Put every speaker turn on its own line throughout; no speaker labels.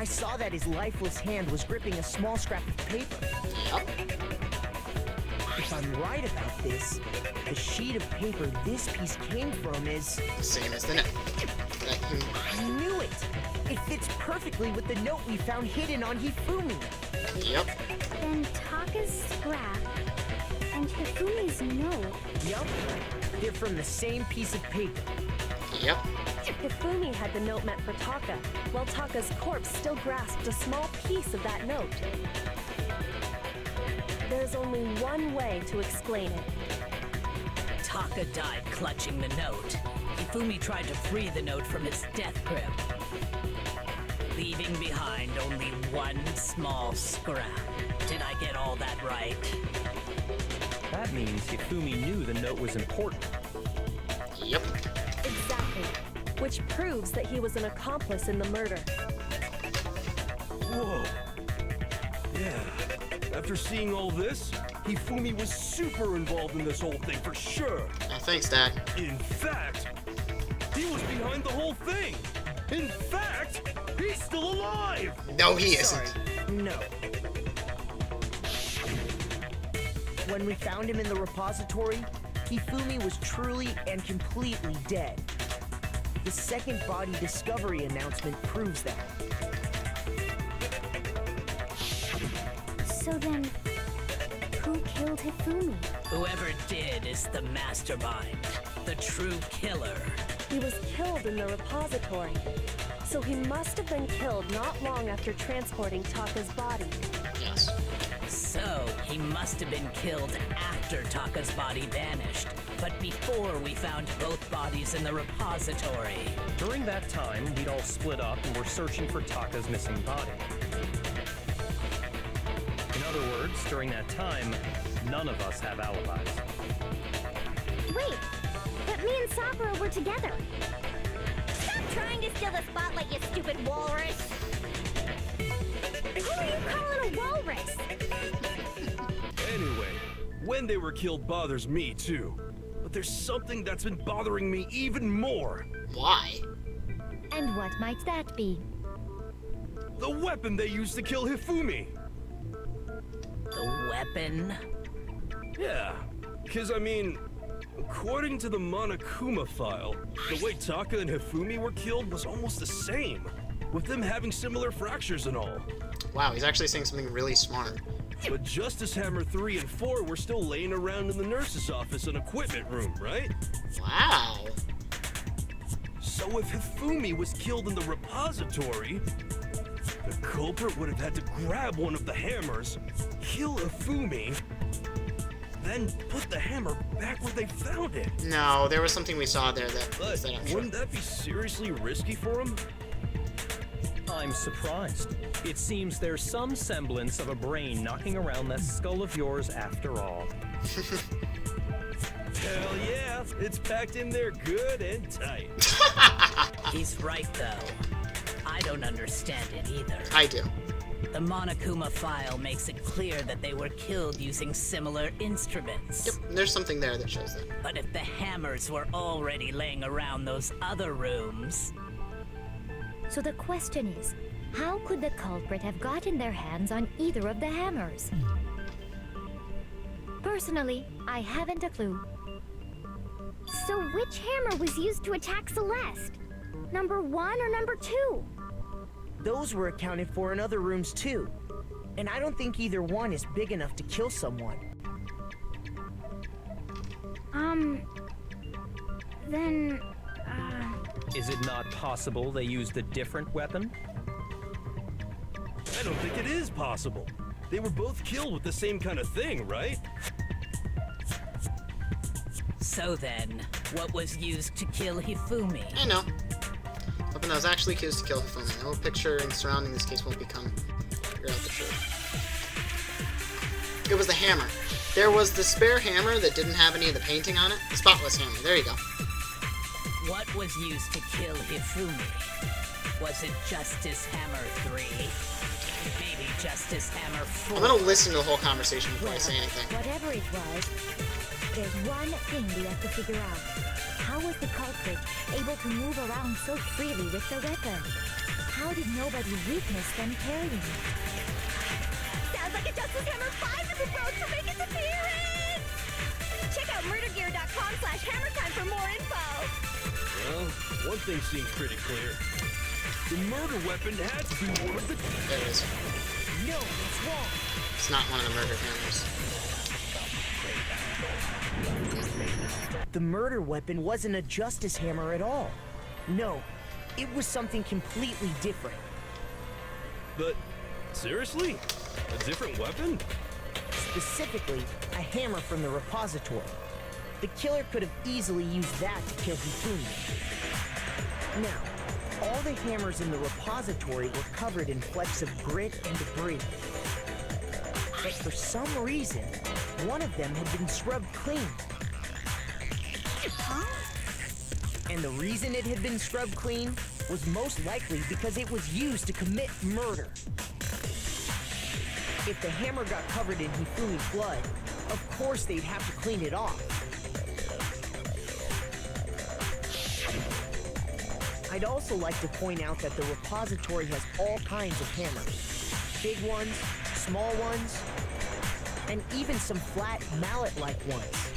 I saw that his lifeless hand was gripping a small scrap of paper.
Yep.
If I'm right about this, the sheet of paper this piece came from is...
The same as the note.
I knew it! It fits perfectly with the note we found hidden on Hifumi.
Yep.
Then Taka's scrap and Hifumi's note.
Yup. They're from the same piece of paper.
Yep.
Hifumi had the note meant for Taka, while Taka's corpse still grasped a small piece of that note. There's only one way to explain it.
Taka died clutching the note. Hifumi tried to free the note from its death grip, leaving behind only one small scrap. Did I get all that right?
That means Hifumi knew the note was important.
Yep.
Exactly. Which proves that he was an accomplice in the murder.
Whoa. Yeah. After seeing all this, Hifumi was super involved in this whole thing for sure.
Oh, thanks, Dad.
In fact, he was behind the whole thing. In fact, he's still alive.
No, he
Sorry,
isn't.
no. When we found him in the repository, Hifumi was truly and completely dead. The second body discovery announcement proves that.
So then, who killed Hifumi?
Whoever did is the mastermind, the true killer.
He was killed in the repository, so he must have been killed not long after transporting Taka's body.
Yes.
So, he must have been killed after Taka's body vanished, but before we found both bodies in the repository.
During that time, we'd all split up and were searching for Taka's missing body. In other words, during that time, none of us have alibis.
Wait, but me and Sakura were together. Stop trying to steal the spotlight, you stupid walrus! Who are you calling a walrus?
Anyway, when they were killed bothers me too. But there's something that's been bothering me even more.
Why?
And what might that be?
The weapon they used to kill Hifumi.
The weapon?
Yeah, because I mean, according to the Monokuma file, the way Taka and Hifumi were killed was almost the same, with them having similar fractures and all.
Wow, he's actually saying something really smart.
But Justice Hammer 3 and 4 were still laying around in the nurse's office and equipment room, right?
Wow.
So if Hifumi was killed in the repository, the culprit would have had to grab one of the hammers, kill Hifumi, then put the hammer back where they found it.
No, there was something we saw there that
But
set up.
wouldn't that be seriously risky for him?
I'm surprised. It seems there's some semblance of a brain knocking around that skull of yours after all.
Hell yeah, it's packed in there good and tight.
He's right, though. I don't understand it either.
I do.
The Monokuma file makes it clear that they were killed using similar instruments.
Yep, there's something there that shows that.
But if the hammers were already laying around those other rooms...
So the question is, how could the culprit have gotten their hands on either of the hammers? Personally, I haven't a clue. So which hammer was used to attack Celeste? Number 1 or number 2?
Those were accounted for in other rooms too. And I don't think either one is big enough to kill someone.
Then,
Is it not possible they used a different weapon?
I don't think it is possible. They were both killed with the same kind of thing, right?
So then, what was used to kill Hifumi?
I know. Weapon that was actually used to kill Hifumi. No picture and surrounding this case won't become figure out the truth. It was the hammer. There was the spare hammer that didn't have any of the painting on it. The spotless hammer. There you go.
What was used to kill Hifumi? Was it Justice Hammer 3? Maybe Justice Hammer 4?
I'm gonna listen to the whole conversation before I say anything.
whatever it was, there's one thing we have to figure out. How was the culprit able to move around so freely with the weapon? how did nobody witness them carrying it? Sounds like a Justice Hammer 5 is about to make its appearance! Check out murdergear.com/hammertime for more info!
Well, one thing seems pretty clear. The murder weapon had to be one of the...
There it is.
No, it's wrong.
It's not one of the murder hammers.
The murder weapon wasn't a justice hammer at all. No, it was something completely different.
But, seriously? A different weapon?
Specifically, a hammer from the repository. The killer could have easily used that to kill Hifumi. Now, all the hammers in the repository were covered in flecks of grit and debris. But for some reason, one of them had been scrubbed clean. And the reason it had been scrubbed clean was most likely because it was used to commit murder. If the hammer got covered in Hifumi's blood, of course they'd have to clean it off. I'd also like to point out that the repository has all kinds of hammers. Big ones, small ones, and even some flat mallet-like ones.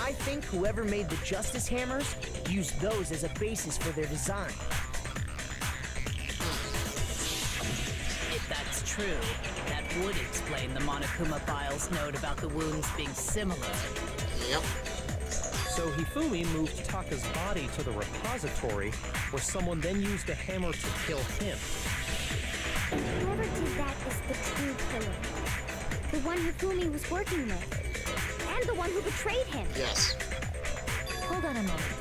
I think whoever made the Justice Hammers used those as a basis for their design.
If that's true, that would explain the Monokuma Files note about the wounds being similar.
Yep.
So Hifumi moved Taka's body to the repository, where someone then used a hammer to kill him.
Whoever did that is the true killer. The one Hifumi was working with. And the one who betrayed him.
Yes.
Hold on a moment.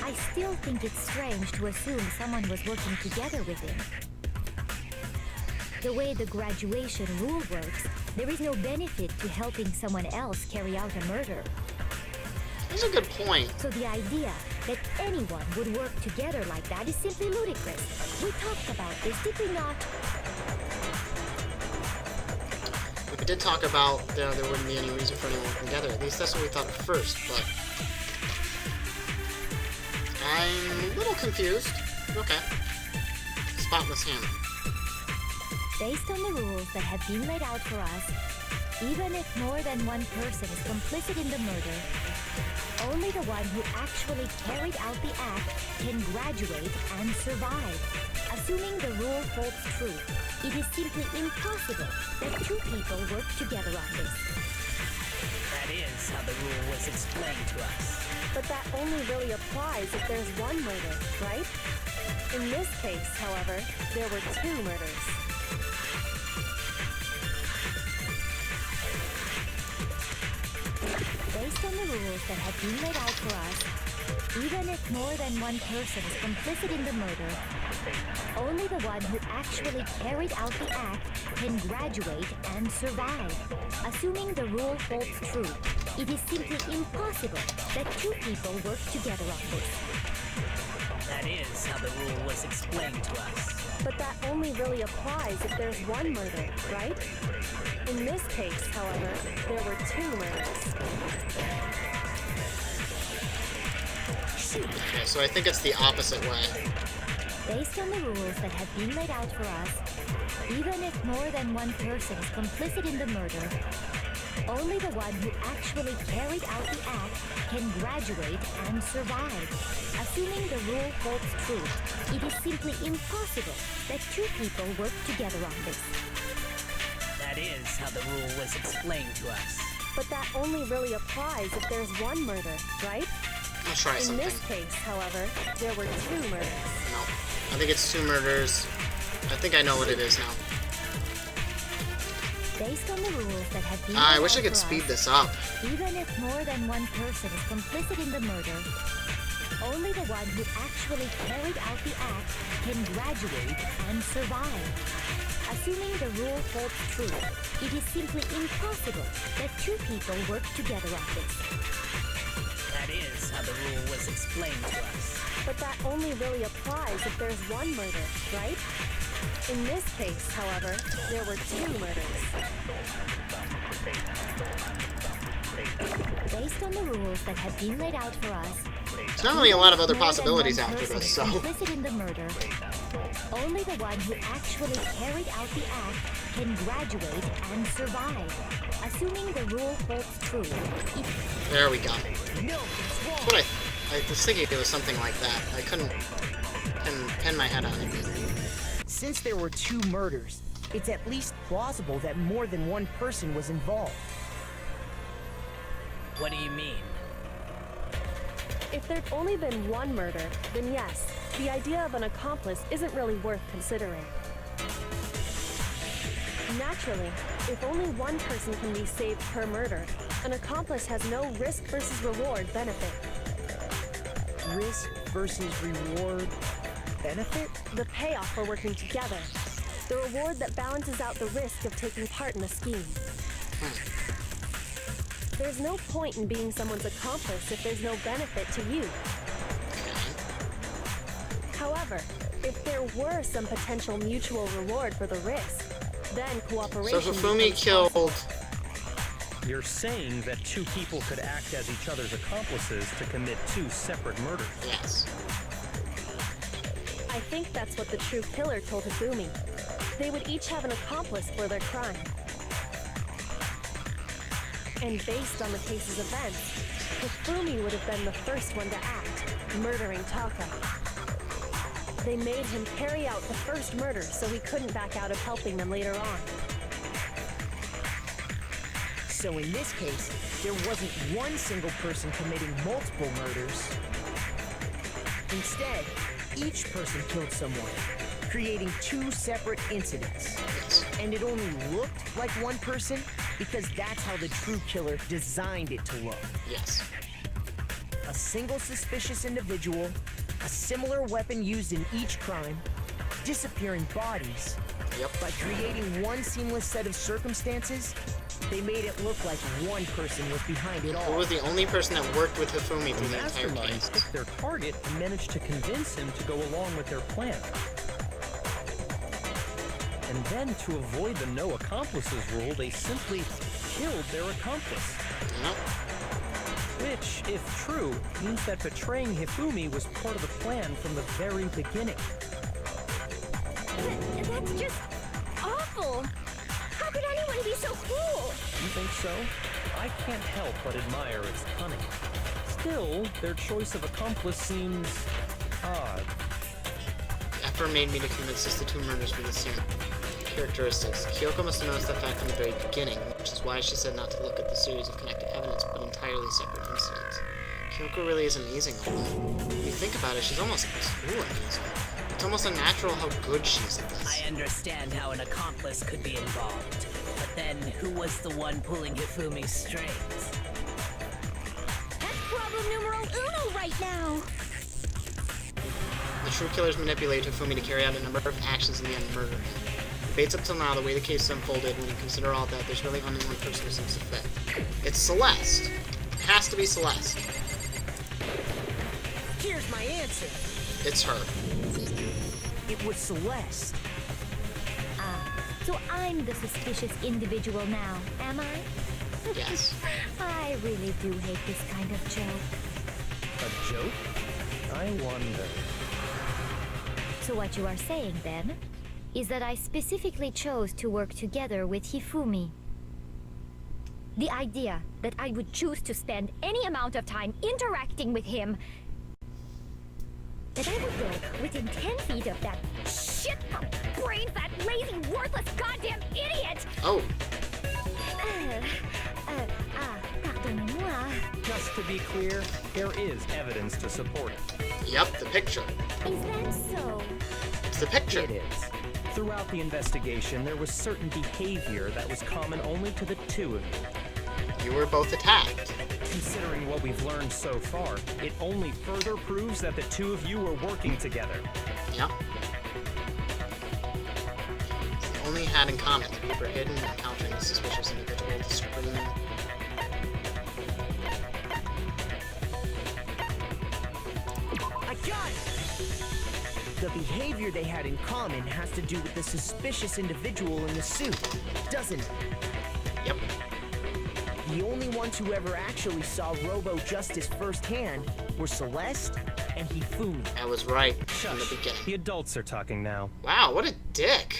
I still think it's strange to assume someone was working together with him. The way the graduation rule works, there is no benefit to helping someone else carry out a murder.
That's a good point.
So the idea that anyone would work together like that is simply ludicrous. We talked about this, did we not?
We did talk about there wouldn't be any reason for anyone working together. At least that's what we thought at first, but I'm a little confused. Okay. Spotless hammer.
Based on the rules that have been laid out for us, even if more than one person is complicit in the murder, only the one who actually carried out the act can graduate and survive. Assuming the rule holds true, it is simply impossible that two people work together on this.
That is how the rule was explained to us.
But that only really applies if there's one murder, right? In this case, however, there were two murders.
Based on the rules that have been laid out for us, even if more than one person is complicit in the murder, only the one who actually carried out the act can graduate and survive. Assuming the rule holds true, it is simply impossible that two people work together on this.
That is how the rule was explained to us.
But that only really applies if there's one murder, right? In this case, however, there were two murders.
Okay, so I think it's the opposite way.
Based on the rules that have been laid out for us, even if more than one person is complicit in the murder, only the one who actually carried out the act can graduate and survive. Assuming the rule holds true, it is simply impossible that two people work together on this.
That is how the rule was explained to us.
But that only really applies if there's one murder, right?
I'll try
In
something.
this case, however, there were two murders.
No. I think it's two murders. I think I know what it is now.
Based on the rules that have been
I
laid
wish I
out
could
for
speed
us,
this up.
even if more than one person is complicit in the murder, only the one who actually carried out the act can graduate and survive. Assuming the rule holds true, it is simply impossible that two people work together on this.
That is how the rule was explained to us.
But that only really applies if there's one murder, right? In this case, however, there were 2 murders.
Based on the rules that have been laid out for us,
There's not really a lot of other
more than
possibilities
one
after
person
this, so...
complicit in the murder. Only the one who actually carried out the act can graduate and survive, assuming the rule holds true.
There we go. That's what I was thinking it was something like that. I couldn't pin my head on it.
Since there were 2 murders, it's at least plausible that more than one person was involved.
What do you mean?
If there'd only been 1 murder, then yes, the idea of an accomplice isn't really worth considering. Naturally, if only one person can be saved per murder, an accomplice has no risk versus reward benefit.
Risk versus reward benefit?
The payoff for working together. The reward that balances out the risk of taking part in a scheme. There's no point in being someone's accomplice if there's no benefit to you. However, if there were some potential mutual reward for the risk, then cooperation
So Hifumi
becomes
killed...
possible.
You're saying that 2 people could act as each other's accomplices to commit 2 separate murders.
Yes.
I think that's what the true killer told Hifumi. They would each have an accomplice for their crime. And based on the case's events, Hifumi would have been the first one to act, murdering Taka. They made him carry out the first murder so he couldn't back out of helping them later on.
So in this case, there wasn't one single person committing multiple murders. Instead, each person killed someone, creating 2 separate incidents.
Yes.
And it only looked like one person because that's how the true killer designed it to look.
Yes.
A single suspicious individual, a similar weapon used in each crime, disappearing bodies.
Yep.
By creating one seamless set of circumstances, they made it look like one person was behind it
Who
all.
was the only person that worked with Hifumi
The
through the entire
masterminds
case?
picked their target and managed to convince him to go along with their plan. And then, to avoid the no accomplices rule, they simply killed their accomplice.
Nope.
Which, if true, means that betraying Hifumi was part of the plan from the very beginning.
That's just awful! How could anyone be so cruel?
You think so? I can't help but admire its cunning. Still, their choice of accomplice seems odd.
The effort made me to convince us the 2 murders were the same. Characteristics. Kyoko must have noticed that fact from the very beginning, which is why she said not to look at the series of connected evidence, but entirely separate incidents. Kyoko really is amazing. When you think about it, she's almost too amazing. It's almost unnatural how good she is at this.
I understand how an accomplice could be involved, but then who was the one pulling Hifumi's strings?
That's problem numero uno right now!
The true killers manipulate Hifumi to carry out a number of actions in the end murder him. Debates up till now, the way the case is unfolded, when you consider all that, there's really only one person who seems to fit. It's Celeste. It has to be Celeste.
Here's my answer.
It's her.
It was Celeste.
So I'm the suspicious individual now, am I?
Yes.
I really do hate this kind of joke.
A joke? I wonder.
So what you are saying, then, is that I specifically chose to work together with Hifumi. The idea that I would choose to spend any amount of time interacting with him, that I would go within 10 feet of that brain-fat, lazy, worthless goddamn idiot!
Oh,
Pardonnez-moi.
Just to be clear, there is evidence to support it.
yep, the picture.
Is that so?
It's the picture.
It is. Throughout the investigation, there was certain behavior that was common only to the 2 of you.
You were both attacked.
Considering what we've learned so far, it only further proves that the 2 of you were working together.
Yep. They only had in common to be for hidden and encountering a suspicious individual to scream.
I got it! The behavior they had in common has to do with the suspicious individual in the suit, doesn't it?
Yep.
The only ones who ever actually saw Robo-Justice firsthand were Celeste and Hifumi.
I was right from the
Shush.
beginning.
The adults are talking now.
Wow, what a dick.